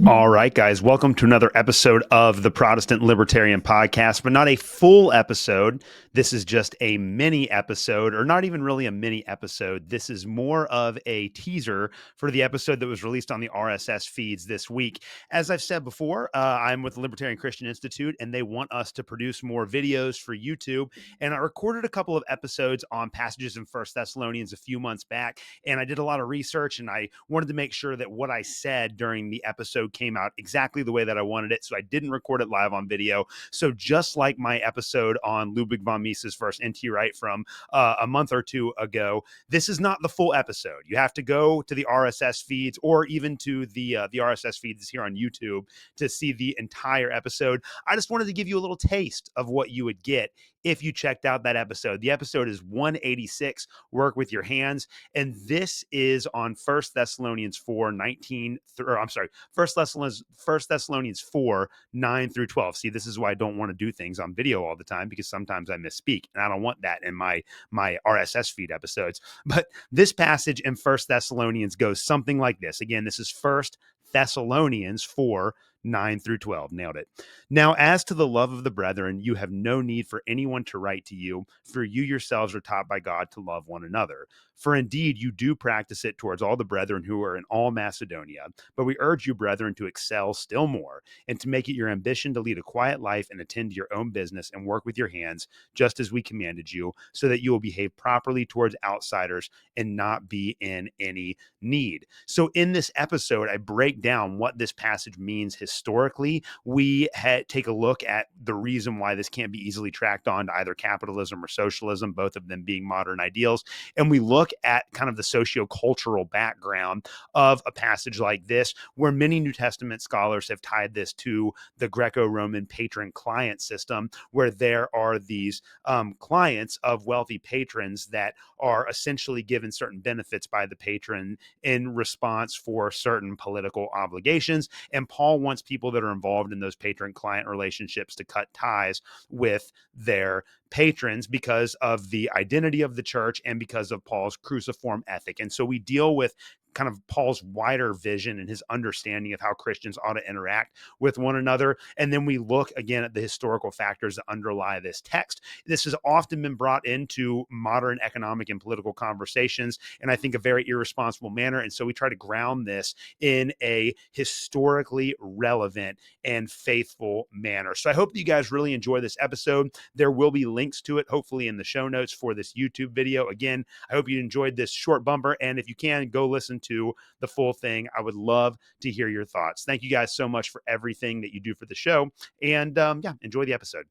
All right, guys, welcome to another episode of the Protestant Libertarian Podcast, but not a full episode. This is just a mini episode, or not even really a mini episode. This is more of a teaser for the episode that was released on the RSS feeds this week. As I've said before, I'm with the Libertarian Christian Institute, and they want us to produce more videos for YouTube. And I recorded a couple of episodes on passages in First Thessalonians a few months back, and I did a lot of research, and I wanted to make sure that what I said during the episode came out exactly the way that I wanted it. So I didn't record it live on video. So just like my episode on Ludwig von Mises versus N.T. Wright from a month or two ago, this is not the full episode. You have to go to the RSS feeds or even to the RSS feeds here on YouTube to see the entire episode. I just wanted to give you a little taste of what you would get if you checked out that episode. The episode is 186, Work with Your Hands, and this is on 1 Thessalonians 4, 1 Thessalonians 4, 9 through 12. See, this is why I don't want to do things on video all the time, because sometimes I misspeak, and I don't want that in my RSS feed episodes. But this passage in 1 Thessalonians goes something like this. Again, this is 1 Thessalonians 4, 9 through 12. Nailed it. Now, as to the love of the brethren, you have no need for anyone to write to you, for you yourselves are taught by God to love one another. For indeed, you do practice it towards all the brethren who are in all Macedonia. But we urge you, brethren, to excel still more and to make it your ambition to lead a quiet life and attend to your own business and work with your hands, just as we commanded you, so that you will behave properly towards outsiders and not be in any need. So in this episode, I break down what this passage means historically. We take a look at the reason why this can't be easily tracked on to either capitalism or socialism, both of them being modern ideals. And we look at kind of the socio-cultural background of a passage like this, where many New Testament scholars have tied this to the Greco-Roman patron-client system, where there are these clients of wealthy patrons that are essentially given certain benefits by the patron in response for certain political obligations. And Paul wants people that are involved in those patron-client relationships to cut ties with their patrons because of the identity of the church and because of Paul's cruciform ethic. And so we deal with kind of Paul's wider vision and his understanding of how Christians ought to interact with one another. And then we look again at the historical factors that underlie this text. This has often been brought into modern economic and political conversations in, I think, a very irresponsible manner. And so we try to ground this in a historically relevant and faithful manner. So I hope that you guys really enjoy this episode. There will be links to it, hopefully, in the show notes for this YouTube video. Again, I hope you enjoyed this short bumper. And if you can, go listen to the full thing. I would love to hear your thoughts. Thank you guys so much for everything that you do for the show. And yeah, enjoy the episode.